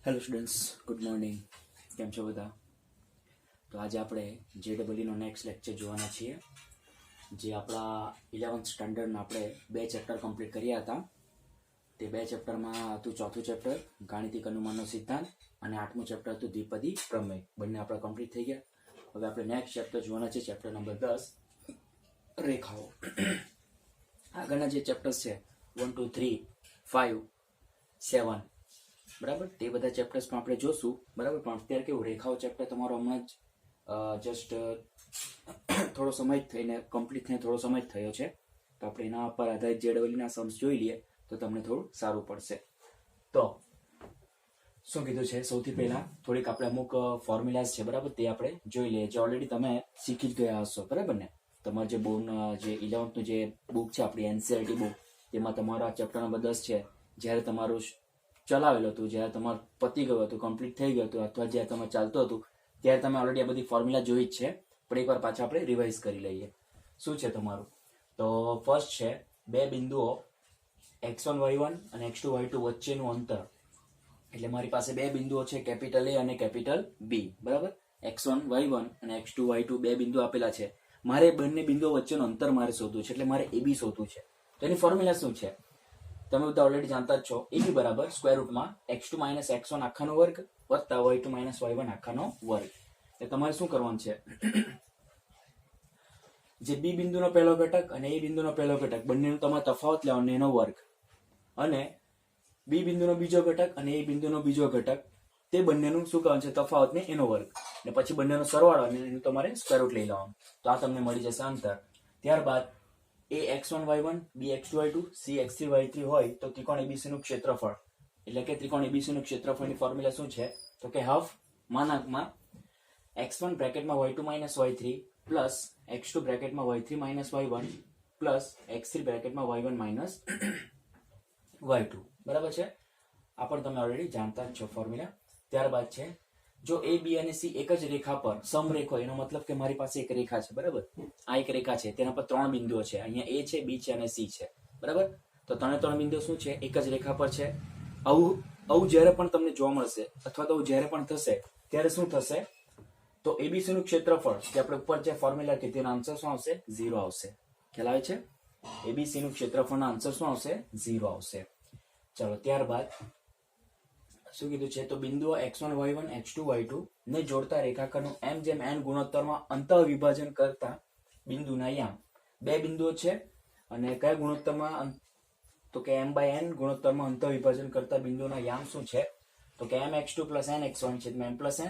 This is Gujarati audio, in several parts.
Hello students, good morning. કેમ છો બધા? તો આજે આપણે JEE નો નેક્સ્ટ લેક્ચર જોવાના છીએ. જે આપણા 11th સ્ટાન્ડર્ડના આપણે 2 ચેપ્ટર કમ્પ્લીટ કર્યા હતા. તે 2 ચેપ્ટરમાં હતું ચોથું ચેપ્ટર ગાણિતિક અનુમાનનો સિદ્ધાંત અને 8મું ચેપ્ટર હતું દ્વિપદી પ્રમેય. બંને આપણા કમ્પ્લીટ થઈ ગયા. હવે આપણે નેક્સ્ટ ચેપ્ટર જોવાના છે, ચેપ્ટર નંબર 10 રેખાઓ. આગળના જે ચેપ્ટર્સ છે 1 2 3 5 7 બરાબર, તે બધા ચેપ્ટર્સ પણ આપણે જોશું. બરાબર, પણ અત્યારે કેવું, રેખાઓ ચેપ્ટર તમારો હમણાં જ જસ્ટ થોડો સમય થઈને કમ્પ્લીટ થઈને થોડો સમય જ થયો છે. તો આપણે એના પર આધારિત JEE સમ્સ જોઈ લઈએ તો તમને થોડું સારું પડશે. તો શું કીધું છે, સૌથી પહેલા થોડીક આપણે અમુક ફોર્મ્યુલાઝ છે, બરાબર, તે આપણે જોઈ લઈએ, જે ઓલરેડી તમે શીખી જ ગયા હશો. બરાબર ને? તમારે જે જે 11thનું જે બુક છે આપણી NCERT બુક, તેમાં તમારા ચેપ્ટર નંબર 10 છે. જ્યારે તમારું ચલાવેલું હતું, જ્યારે તમારું પતી ગયું હતું, કમ્પ્લીટ થઈ ગયું હતું, અથવા જ્યારે તમે ચાલતું હતું ત્યારે તમે ઓલરેડી આ બધી ફોર્મ્યુલા જોઈ જ છે. પણ એકવાર પાછા આપણે રિવાઇઝ કરી લઈએ. શું છે તમારું? તો ફર્સ્ટ છે બે બિંદુઓ x1 y1 અને x2 y2 વચ્ચેનું અંતર. એટલે મારી પાસે બે બિંદુઓ છે, કેપિટલ A અને કેપિટલ B. બરાબર, x1 y1 અને x2 y2 બે બિંદુ આપેલા છે. મારે બંને બિંદુઓ વચ્ચેનું અંતર મારે શોધવું છે, એટલે મારે AB શોધવું છે. તો એની ફોર્મ્યુલા શું છે તમે બધા ઓલરેડી જાણતા જ છો. AB બરાબર સ્ક્વેર રૂટમાં x2 - x1 આખાનો વર્ગ વત્તા y2 - y1 આખાનો વર્ગ. એટલે તમારે શું કરવાનું છે, જે B બિંદુનો પહેલો ઘટક અને A બિંદુનો પહેલો ઘટક બંનેનો તમારે તફાવત લેવાનો, એનો વર્ગ, અને B બિંદુનો બીજો ઘટક અને A બિંદુનો બીજો ઘટક, તે બંનેનું શું કરવાનું છે, તફાવત ને એનો વર્ગ, અને પછી બંનેનો સરવાળો અને એનું તમારે સ્ક્વેર રૂટ લઈ લેવાનું. તો આ તમને મળી જશે અંતર. ત્યારબાદ A x1 y1 B x2 y2 C x3 y3 હોય તો ત્રિકોણ ABC નું ક્ષેત્રફળ, એટલે કે ત્રિકોણ ABC નું ક્ષેત્રફળની ફોર્મ્યુલા શું છે, તો કે હાફ માનાંકમાં x1 બ્રેકેટમાં y2 - y3 પ્લસ x2 બ્રેકેટમાં y3 - y1 પ્લસ x3 બ્રેકેટમાં y1 - y2. બરાબર છે? આ પણ તમે ઓલરેડી જાણતા જ છો ફોર્મ્યુલા. ત્યારબાદ છે, જો A B અને C એક જ રેખા પર સમરેખ હોય, એનો મતલબ કે મારી પાસે એક રેખા છે. બરાબર, આ એક રેખા છે, તેના પર 3 બિંદુઓ છે. અહીંયા A છે, B છે અને C છે. બરાબર, તો 3 બિંદુઓ શું છે, એક જ રેખા પર છે. આવું જ્યારે પણ તમને જોવા મળશે, અથવા તો જ્યારે પણ થશે ત્યારે શું થશે, તો ABC નું ક્ષેત્રફળ, જે આપણે ઉપર જે ફોર્મ્યુલા કે તેનો આન્સર શું આવશે, 0 આવશે. ખ્યાલ આવે છે? ABC નું ક્ષેત્રફળનો આન્સર શું આવશે, 0 આવશે. ચાલો, ત્યારબાદ શું કીધું છે, તો બિંદુઓ x1 y1 x2 y2 ને જોડતા રેખાખંડનું m જેમ n ગુણોત્તરમાં અંતઃ વિભાજન કરતા બિંદુના યામ. બે બિંદુઓ છે અને કયા ગુણોત્તરમાં, તો કે m/n ગુણોત્તરમાં અંતઃ વિભાજન કરતા બિંદુના યામ શું છે, તો કે mx2 + nx1 / m +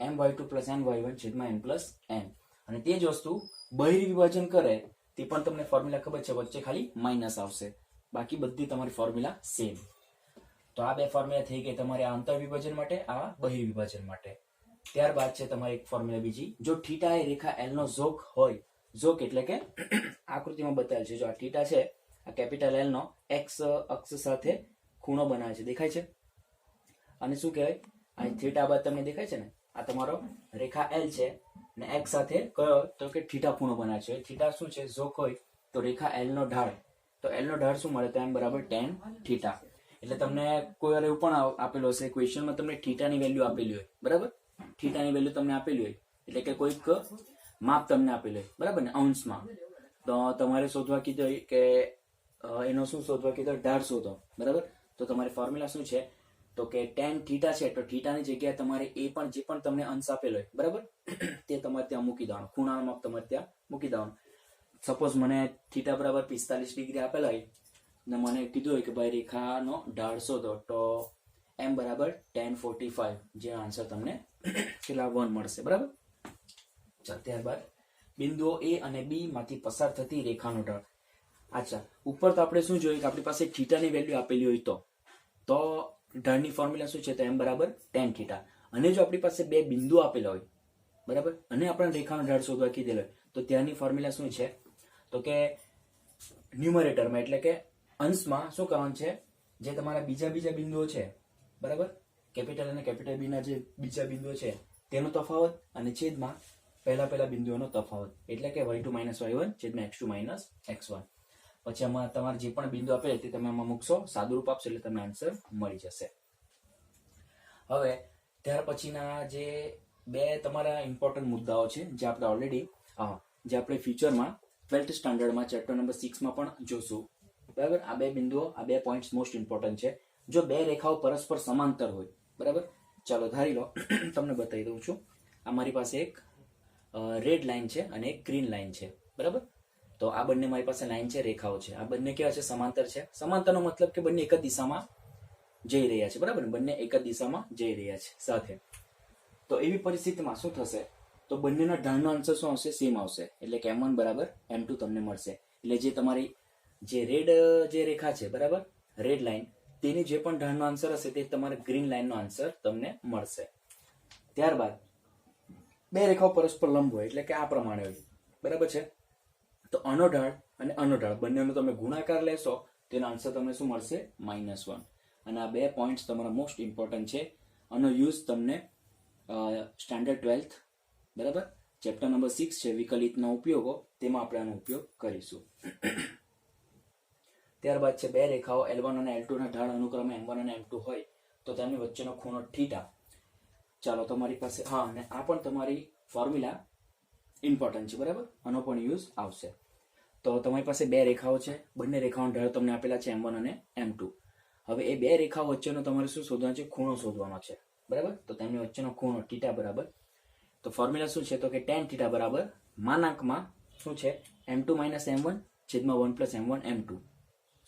n my2 + ny1 / n + n. અને તે જ વસ્તુ બહિર્વિભાજન કરે તે પણ તમને ફોર્મ્યુલા ખબર છે, વચ્ચે ખાલી માઇનસ આવશે. બાકી બધી તમારી ફોર્મ્યુલા સેમ. તો આ બે ફોર્મ્યુલા થઈ ગઈ તમારે આ અંતર વિભાજન માટે, આ બહિર્વિભાજન માટે. ત્યારબાદ છે તમારી એક ફોર્મ્યુલા બીજી, જો થીટા એ રેખા L નો ઝોક હોય, ઝોક એટલે કે આકૃતિમાં બતાવેલ છે, જો આ થીટા છે, આ કેપિટલ L નો x અક્ષ સાથે ખૂણો બનાવે છે, દેખાય છે? અને શું કહેવાય, આ થીટા બાદ તમને દેખાય છે ને, આ તમારો રેખા L છે અને x સાથે કયો, તો કે થીટા ખૂણો બનાવે છે. થીટા શું છે, ઝોક હોય તો રેખા L નો ઢાળ, તો L નો ઢાળ શું મળે, તો m = tan થીટા. એટલે તમને કોઈ વાર એવું પણ આપેલું હશે ક્વેશ્ચનમાં, તમને થીટાની વેલ્યુ આપેલી હોય. બરાબર, થીટાની વેલ્યુ તમને આપેલી હોય, એટલે કે કોઈક માપ તમને આપેલું હોય, બરાબર ને, અંશમાં. તો તમારે શોધવા કીધું હોય કે એનો શું શોધવા કીધું, ઢાળ શોધો. બરાબર, તો તમારી ફોર્મ્યુલા શું છે, તો કે tan થીટા છે, તો થીટાની જગ્યાએ તમારે એ પણ જે પણ તમને અંશ આપેલો હોય, બરાબર, તે તમારે ત્યાં મૂકી દેવાનું, ખૂણાનો માપ તમારે ત્યાં મૂકી દેવાનું. સપોઝ મને થીટા બરાબર 45 ડિગ્રી આપેલા હોય ને મને કીધું હોય કે ભાઈ રેખાનો ઢાળ શોધો, તો m = tan 45, જે આન્સર તમને કેટલા 1 મળશે. બરાબર, ચાલ, ત્યારબાદ બિંદુઓ A અને B માંથી પસાર થતી રેખાનો ઢાળ. અચ્છા, ઉપર તો આપણે શું જોયું કે આપણી પાસે થીટાની વેલ્યુ આપેલી હોય તો ઢાળની ફોર્મ્યુલા શું છે, તો m = tan થીટા. અને જો આપણી પાસે બે બિંદુ આપેલા હોય, બરાબર, અને આપણે રેખાનો ઢાળ શોધવા કીધેલો હોય, તો ત્યાંની ફોર્મ્યુલા શું છે, તો કે ન્યુમરેટરમાં, એટલે કે અંશમાં શું કરવાનું છે, જે તમારા બીજા બિંદુઓ છે, બરાબર, કેપિટલ અને કેપિટલ B ના જે બીજા બિંદુઓ છે તેનો તફાવત, અને છેદમાં પહેલા બિંદુઓનો તફાવત, એટલે કે y2 - y1 / x2 - x1. પછી આમાં તમારે જે પણ બિંદુ આપે તે તમે આમાં મૂકશો, સાદુરૂપ આપશો એટલે તમને આન્સર મળી જશે. હવે ત્યાર પછીના જે બે તમારા ઇમ્પોર્ટન્ટ મુદ્દાઓ છે જે આપણે ઓલરેડી જે આપણે ફ્યુચરમાં 12th સ્ટાન્ડર્ડમાં ચેપ્ટર નંબર 6માં પણ જોશું. બરાબર, આ બે બિંદુઓ, આ બે પોઈન્ટ્સ મોસ્ટ ઇમ્પોર્ટન્ટ છે. જો બે રેખાઓ પરસ્પર સમાંતર હોય, બરાબર, ચાલો ધારી લો, તમને બતાવી દઉં છું. આ મારી પાસે એક રેડ લાઇન છે અને એક ગ્રીન લાઇન છે, બરાબર. તો આ બંને મારી પાસે લાઇન છે, રેખાઓ છે. આ બંને કેવા છે? સમાંતર છે. સમાંતરનો મતલબ કે બંને એક જ દિશામાં જઈ રહ્યા છે, બરાબર ને? બંને એક જ દિશામાં જઈ રહ્યા છે સાથે. તો એવી પરિસ્થિતિમાં શું થશે? તો બંનેના ઢાળનો આન્સર શું આવશે? સેમ આવશે. એટલે કે m1 બરાબર m2 તમને મળશે. એટલે જે તમારી જે રેડ જે રેખા છે, બરાબર, રેડ લાઇન, તેની જે પણ ઢાળનો આન્સર હશે તે તમારા ગ્રીન લાઇનનો આન્સર તમને મળશે. ત્યારબાદ બે રેખાઓ પરસ્પર લંબ હોય એટલે કે આ પ્રમાણે હોય, બરાબર છે. તો આનો ઢાળ અને આનો ઢાળ બંનેનો તમે ગુણાકાર લેશો તેનો આન્સર તમને શું મળશે? -1. અને આ બે પોઈન્ટ્સ તમારા મોસ્ટ ઇમ્પોર્ટન્ટ છે. આનો યુઝ તમને સ્ટાન્ડર્ડ 12th, બરાબર, ચેપ્ટર નંબર 6 છે વિકલિતના ઉપયોગો, તેમાં આપણે આનો ઉપયોગ કરીશું. ત્યારબાદ છે બે રેખાઓ L1 અને L2 ના ઢાળ અનુક્રમે M1 અને M2 હોય તો તેમની વચ્ચેનો ખૂણો θ. ચાલો તમારી પાસે અને આ પણ તમારી ફોર્મ્યુલા ઇમ્પોર્ટન્ટ છે, બરાબર, આનો પણ યુઝ આવશે. તો તમારી પાસે બે રેખાઓ છે, બંને રેખાઓના ઢાળ તમને આપેલા છે M1 અને M2. હવે એ બે રેખાઓ વચ્ચેનો તમારે શું શોધવાનો છે? ખૂણો શોધવાનો છે, બરાબર. તો તેમની વચ્ચેનો ખૂણો θ બરાબર, તો ફોર્મ્યુલા શું છે? તો કે tan θ બરાબર માનાંકમાં શું છે? M2 - M1 છેદમાં 1 + M1 M2.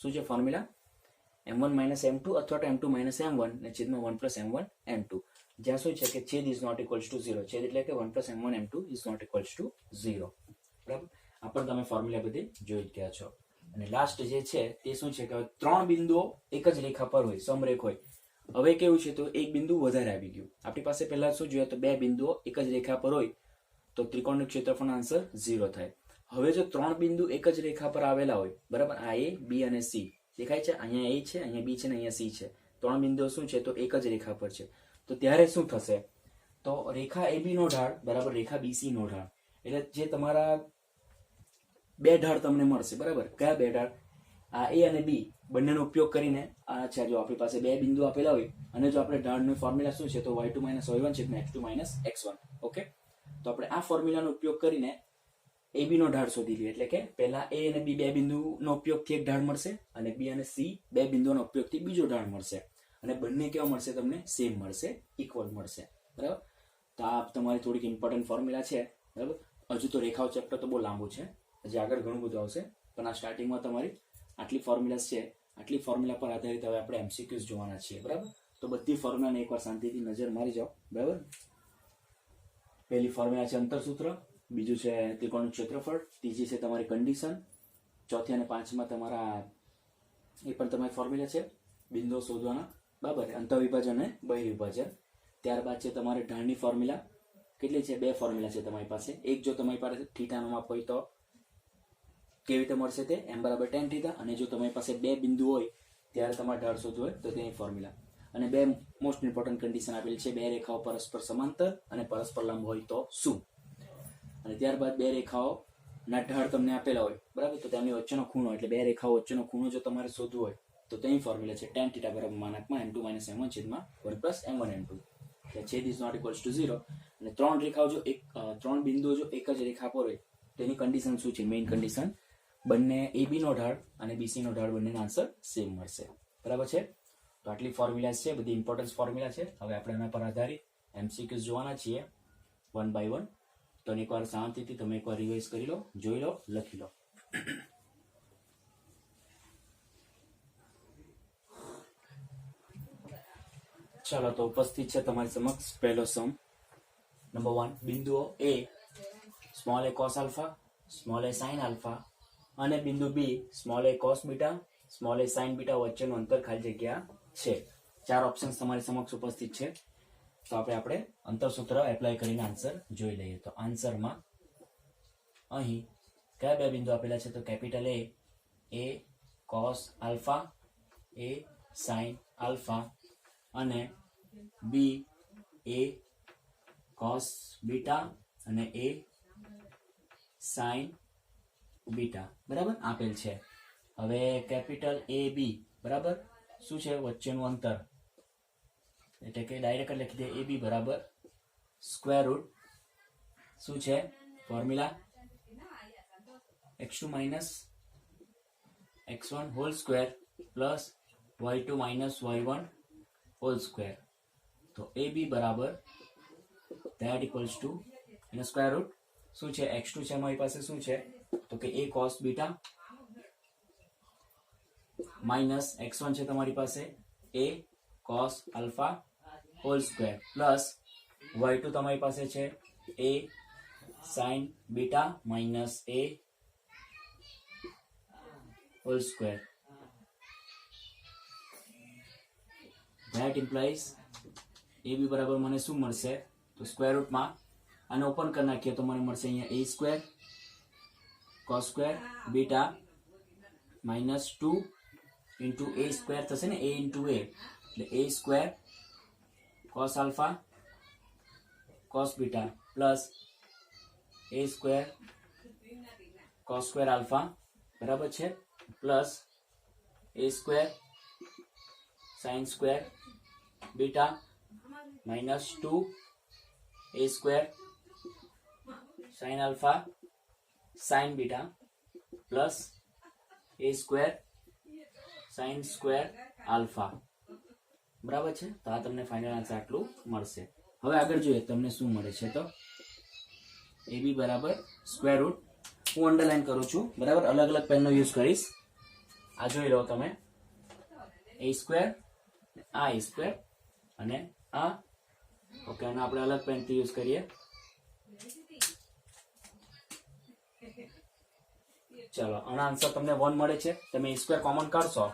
શું છે ફોર્મ્યુલા? M1 - M2 અથવા તો M2 - M1 ને છેદમાં 1 + M1 M2. જ્યાં શું છે કે છેદ ઇઝ નોટ ઇક્વલ્સ ટુ 0. છેદ એટલે કે 1 + M1 M2 is not equals to 0. બરાબર, આ પણ તમે ફોર્મ્યુલા બધી જોઈ જ ગયા છો. અને લાસ્ટ જે છે તે શું છે કે ત્રણ બિંદુઓ એક જ રેખા પર હોય, સમરેખ હોય. હવે કેવું છે? તો એક બિંદુ વધારે આવી ગયું. આપણી પાસે પહેલા શું જોઈએ? તો બે બિંદુઓ એક જ રેખા પર હોય તો ત્રિકોણનું ક્ષેત્રફળનો આન્સર 0 થાય. હવે જો ત્રણ બિંદુ એક જ રેખા પર આવેલા હોય, બરાબર, આ A, B અને C દેખાય છે, અહીંયા A છે, અહીંયા B છે ને અહીંયા C છે. ત્રણ બિંદુઓ શું છે? તો એક જ રેખા પર છે. તો ત્યારે શું થશે? તો રેખા AB નો ઢાળ બરાબર રેખા BC નો ઢાળ, એટલે જે તમારા બે ઢાળ તમને મળશે, બરાબર. કયા બે ઢાળ? આ A અને B બંનેનો ઉપયોગ કરીને આ છે. જો આપણી પાસે બે બિંદુ આપેલા હોય અને જો આપણે ઢાળનું ફોર્મ્યુલા શું છે? તો y2 - y1 છેદમાં x2 - x1. ઓકે, તો આપણે આ ફોર્મ્યુલાનો ઉપયોગ કરીને AB નો ઢાળ શોધી લઈએ. એટલે કે પહેલા A અને B બે બિંદુનો ઉપયોગથી એક ઢાળ મળશે અને B અને C બે બિંદુઓના ઉપયોગથી બીજો ઢાળ મળશે. અને બંને કેવા મળશે? તમને સેમ મળશે, ઇક્વલ મળશે, બરાબર. તો આ તમારી થોડીક ઇમ્પોર્ટન્ટ ફોર્મ્યુલા છે, બરાબર. હજુ તો રેખાઓ ચેપ્ટર તો બહુ લાંબુ છે, હજી આગળ ઘણું બધું આવશે, પણ આ સ્ટાર્ટિંગમાં તમારી આટલી ફોર્મ્યુલાસ છે. આટલી ફોર્મ્યુલા પર આધારિત હવે આપણે MCQs જોવાના છીએ, બરાબર. તો બધી ફોર્મ્યુલાને એકવાર શાંતિથી નજર મારી જાઓ, બરાબર. પહેલી ફોર્મ્યુલા છે અંતરસૂત્ર, બીજું છે ત્રિકોણનું ક્ષેત્રફળ, ત્રીજી છે તમારી કન્ડિશન, ચોથી અને પાંચમાં તમારા એ પણ તમારી ફોર્મ્યુલા છે બિંદુઓ શોધવાના, બરાબર, અંતઃવિભાજન અને બહિર્વિભાજન. ત્યારબાદ છે તમારે ઢાળની ફોર્મ્યુલા. કેટલી છે? બે ફોર્મ્યુલા છે તમારી પાસે. એક જો તમારી પાસે થીટાનું માપ હોય તો કેવી રીતે મળશે? તે m બરાબર tan θ. અને જો તમારી પાસે બે બિંદુ હોય ત્યારે તમારે ઢાળ શોધવું હોય તો તેની ફોર્મ્યુલા. અને બે મોસ્ટ ઇમ્પોર્ટન્ટ કન્ડિશન આપેલી છે: બે રેખાઓ પરસ્પર સમાંતર અને પરસ્પર લંબ હોય તો શું? અને ત્યારબાદ બે રેખાઓ ના ઢાળ તમને આપેલા હોય, બરાબર, તો તેમની વચ્ચેનો ખૂણો, એટલે બે રેખાઓ વચ્ચેનો ખૂણો જો તમારે શોધવો હોય તો તેની ફોર્મ્યુલા છે tan θ બરાબર માનાંકમાં M2 - M1 છેદમાં 1 + M1 M2. એટલે છેદ ઇઝ નોટ ઇક્વલ્સ ટુ 0. અને ત્રણ રેખાઓ જો ત્રણ બિંદુઓ જો એક જ રેખા પર હોય તેની કન્ડિશન શું છે? મેઇન કન્ડિશન બંને AB નો ઢાળ અને BC નો ઢાળ બંનેનો આન્સર સેમ મળશે, બરાબર છે. તો આટલી ફોર્મ્યુલા છે, બધી ઇમ્પોર્ટન્ટ ફોર્મ્યુલા છે. હવે આપણે એના પર આધારિત MCQs જોવાના છીએ 1 by 1. તો એકવાર શાંતિથી તમે એકવાર રિવાઇઝ કરી લો, જોઈ લો, લખી લો. ચાલો, તો ઉપસ્થિત છે તમારી સમક્ષ પહેલો સમ. નંબર 1, બિંદુઓ A small a cos alpha, small a sin alpha અને બિંદુ B small a cos beta, small a sin beta વચ્ચેનું અંતર ખાલી જગ્યા છે. ચાર ઓપ્શન્સ તમારી સમક્ષ ઉપસ્થિત છે. તો આપણે અંતરસૂત્ર એપ્લાય કરીને આન્સર જોઈ લઈએ. તો આન્સરમાં અહીં કયા બે બિંદુ આપેલા છે? તો capital A cos alpha, A sin alpha અને B A cos બીટા અને A sin બીટા, બરાબર, આપેલ છે. હવે કેપિટલ A B, બરાબર, શું છે? વચ્ચેનું અંતર એટલે કે ડાયરેક્ટ લખી દે એ બી બરાબર સ્ક્વેર રૂટ શું છે formula x2 minus x1 hall square plus y2 minus y1 whole square. તો એ બી બરાબર ધેટ ઇક્વલ્સ ટુ એનો સ્ક્વેર રૂટ શું છે x2 છે અમારી પાસે શું છે તો કે a cos beta minus x1 છે તમારી પાસે a cos alpha whole square plus y2 તમારી પાસે છે a sin beta minus a whole square. That implies A B બરાબર મને શું મળશે તો સ્ક્વેર રૂટમાં આને ઓપન કરી નાખીએ તો મને મળશે અહીંયા a square cos square beta minus 2 into a square થશે ને a ઇન્ટુ a એટલે a square cos alpha cos beta plus a square cos square alpha બરાબર છે plus a square sin square beta minus 2 a square sin alpha sin beta plus a square sin square alpha બરાબર છે. તો આ તમને ફાઇનલ આન્સર આટલું મળશે. હવે આગળ જોઈએ તમને શું મળે છે તો એ બી બરાબર સ્ક્વેર રૂટ હું અંડરલાઈન કરું છું બરાબર અલગ અલગ પેનનો યુઝ કરીશ. આ જોઈ લો તમે a સ્ક્વેર આ a સ્ક્વેર અને આ ઓકે અને આપણે અલગ પેનથી યુઝ કરીએ. ચલો આનો આન્સર તમને 1 મળે છે. તમે a સ્ક્વેર કોમન કાઢશો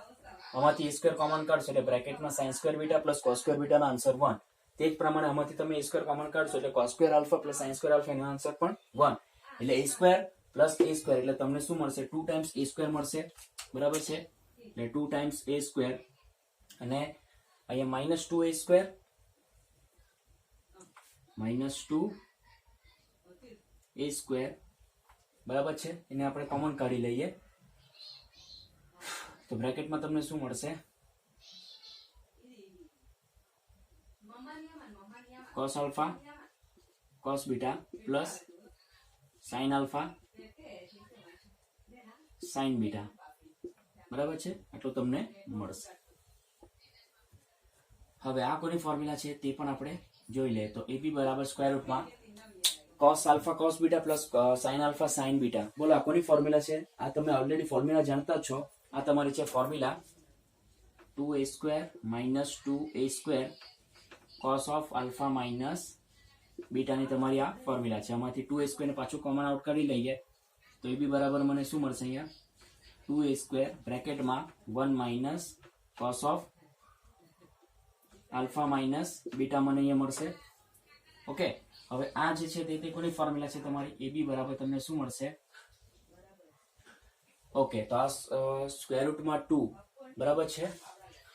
આમાંથી a સ્ક્વેર કોમન કાઢશો એટલે બ્રેકેટમાં sin square beta plus cos square બીટાનો આન્સર 1. તે જ પ્રમાણે આમાંથી તમે a સ્ક્વેર કોમન કાઢશો એટલે cos square alpha plus sin square alpha એનો આન્સર પણ 1. એટલે a square plus a square એટલે તમને શું મળશે 2 ટાઈમ્સ a સ્ક્વેર મળશે બરાબર છે. એટલે 2 ટાઈમ્સ a સ્ક્વેર અને અહીંયા minus 2 a square minus 2 a square બરાબર છે. એને આપણે કોમન કાઢી લઈએ તો બ્રેકેટમાં તમને શું મળશે cos alpha cos beta plus sin alpha sin beta બરાબર છે. આટલું તમને મળશે. હવે આ કોની ફોર્મ્યુલા છે તે પણ આપણે જોઈ લઈએ. તો એ બી બરાબર સ્ક્વેર રૂટમાં cos alpha cos beta plus sin alpha sin beta. બોલો આ કોની ફોર્મ્યુલા છે? આ તમે ઓલરેડી ફોર્મ્યુલા જાણતા છો. આ તમારી છે formula 2a square minus 2a square cos of alpha minus બીટાની તમારી આ ફોર્મ્યુલા છે. આમાંથી 2a સ્ક્વેર ને પાછું કોમન આઉટ કરી લઈએ તો એ બી બરાબર મને શું મળશે અહીંયા 2a સ્ક્વેર બ્રેકેટમાં 1 minus cos of alpha minus beta મને અહીંયા મળશે. ઓકે હવે આ જે છે તે કોની ફોર્મ્યુલા છે તમારી એ બી બરાબર તમને શું મળશે ઓકે તો આ સ્ક્વેર રૂટમાં 2 બરાબર છે.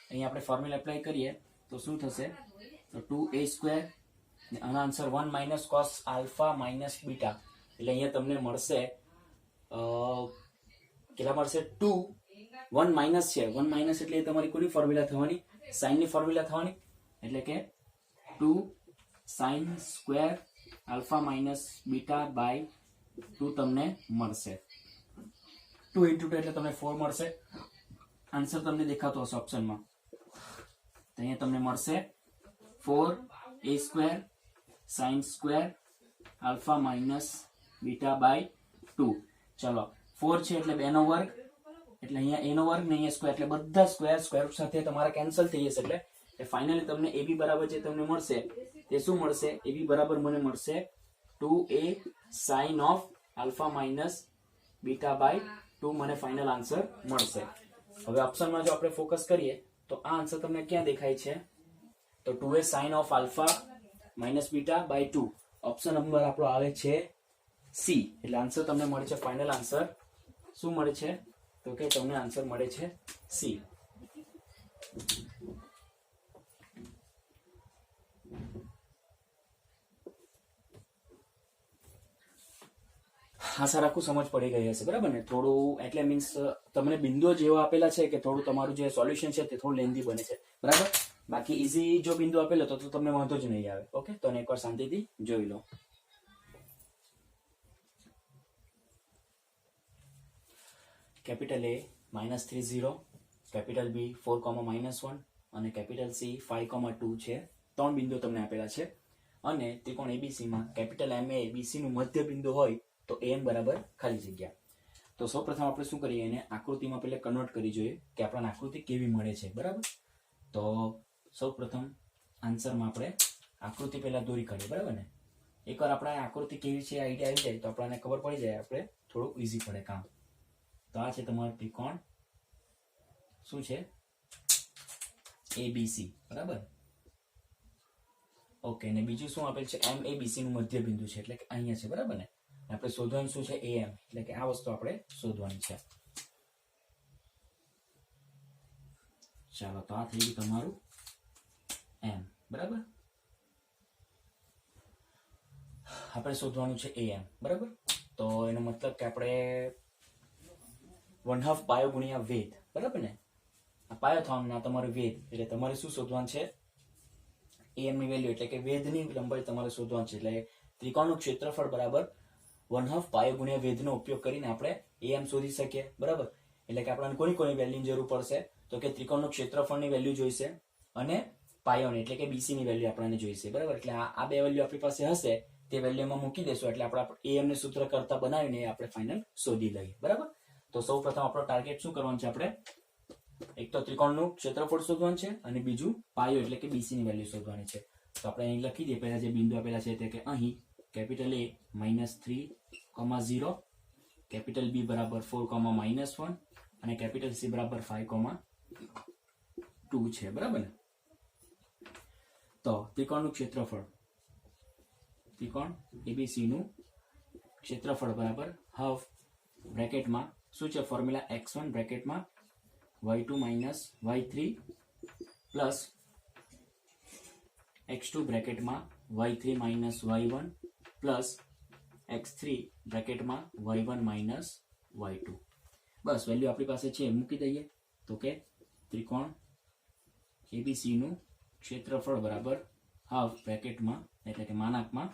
અહીંયા આપણે ફોર્મ્યુલા એપ્લાય કરીએ તો શું થશે તો 2a સ્ક્વેર આનો answer 1 minus cos alpha minus beta એટલે અહીંયા તમને મળશે કેટલા મળશે 2 1 માઇનસ છે 1 માઇનસ એટલે એ તમારી કોની ફોર્મ્યુલા થવાની sin ની ફોર્મ્યુલા થવાની એટલે કે 2 sin square alpha minus beta by 2 તમને મળશે. 2 into 2 એટલે તમને 4 મળશે. આન્સર તમને દેખાતો હશે ઓપ્શનમાં. તો અહીંયા તમને મળશે 4a square sin square alpha minus beta by 2. ચલો 4 છે એટલે 2 નો વર્ગ એટલે અહીંયા a નો વર્ગ ને અહીંયા સ્ક્વેર એટલે બધા સ્ક્વેર રૂટ સાથે તમારા કેન્સલ થઈ જશે એટલે ફાઇનલી તમને a બી બરાબર જે તમને મળશે તે શું મળશે a બી બરાબર મને મળશે 2a sin of alpha minus beta by 2 મને ફાઇનલ આન્સર મળશે. હવે ઓપ્શનમાં જો આપણે ફોકસ કરીએ તો આ આન્સર તમને ક્યાં દેખાય છે તો 2a sin of alpha minus beta by 2 option number આપણો આવે છે સી. એટલે આન્સર તમને મળે છે ફાઇનલ આન્સર શું મળે છે તો કે તમને આન્સર મળે છે સી. આશા રાખું સમજ પડી ગઈ હશે બરાબર ને. થોડું એટલે મીન્સ તમને બિંદુઓ જેવા આપેલા છે કે થોડું તમારું જે સોલ્યુશન છે તે થોડું લેન્ધી બને છે બરાબર. બાકી ઈઝી જો બિંદુ આપેલો તો તમને વાંધો જ નહીં આવે. ઓકે, તો એકવાર શાંતિથી જોઈ લો. કેપિટલ A -30, કેપિટલ B 4,-1 અને કેપિટલ C 5,2 છે. 3 બિંદુ તમને આપેલા છે. અને ત્રિકોણ ABC માં કેપિટલ M એ BC નું મધ્ય બિંદુ હોય તો AM બરાબર ખાલી જગ્યા. તો સૌપ્રથમ આપણે શું કરીએ, એને આકૃતિમાં પહેલા કન્વર્ટ કરી જોઈએ કે આપણને આકૃતિ કેવી મળે છે. બરાબર, તો સૌપ્રથમ આન્સરમાં આપણે આકૃતિ પહેલા દોરી કાઢીએ. બરાબર ને, એકવાર આપણે આકૃતિ કેવી છે આઈડિયા આવી જાય તો આપણને ખબર પડી જાય, આપણે થોડું ઈઝી પડે કામ. તો આ છે તમારો ત્રિકોણ શું છે, ABC. બરાબર, ઓકે. અને બીજું શું આપેલ છે, MABC નું મધ્ય બિંદુ છે, એટલે કે અહીંયા છે. બરાબર ને, આપણે શોધવાનું શું છે, AM, એટલે કે આ વસ્તુ આપણે શોધવાની છે. ચાલો, તો આ થઈ ગયું તમારું M. બરાબર, આપણે શોધવાનું છે AM. બરાબર, તો એનો મતલબ કે આપણે 1/2 પાયો ગુણ્યા વેધ. બરાબર ને, આ પાયો થવાનું ના તમારું વેધ, એટલે તમારે શું શોધવાનું છે, AM ની વેલ્યુ, એટલે કે વેધની લંબાઈ તમારે શોધવાનું છે. એટલે ત્રિકોણનું ક્ષેત્રફળ બરાબર 1/2 પાયો ગુણ્યા વેધનો ઉપયોગ કરીને આપણે AM શોધી શકીએ. બરાબર, એટલે કે આપણને કોની વેલ્યુની જરૂર પડશે, તો કે ત્રિકોણનું ક્ષેત્રફળની વેલ્યુ જોઈશે અને પાયોની એટલે કે BC ની વેલ્યુ આપણને જોઈશે. બરાબર, એટલે આ બે વેલ્યુ આપણી પાસે હશે તે વેલ્યુમાં મૂકી દેશું એટલે આપણે AM ને સૂત્ર કરતા બનાવીને આપણે ફાઇનલ શોધી લઈએ. બરાબર, તો સૌપ્રથમ આપણો ટાર્ગેટ શું કરવાનું છે, આપણે એક તો ત્રિકોણનું ક્ષેત્રફળ શોધવાનું છે અને બીજું પાયો એટલે કે BC ની વેલ્યુ શોધવાની છે. તો આપણે અહીં લખી દઈએ પહેલા જે બિંદુ આપેલા છે તે કે અહીં કેપિટલ A -3,0, કેપિટલ B બરાબર 4,-1 અને કેપિટલ C બરાબર 5,2 છે. બરાબર ને, તો ત્રિકોણનું ક્ષેત્રફળ, ત્રિકોણ ABC નું ક્ષેત્રફળ બરાબર હાફ બ્રેકેટમાં શું છે ફોર્મ્યુલા, x1 બ્રેકેટમાં y2 - y3 પ્લસ x2 બ્રેકેટમાં y3 - y1 પ્લસ x3 બ્રેકેટમાં y1 - y2. બસ વેલ્યુ આપણી પાસે છે મૂકી દઈએ. તો કે ત્રિકોણ ABC નું ક્ષેત્રફળ બરાબર હાફ બ્રેકેટમાં એટલે કે માનાકમાં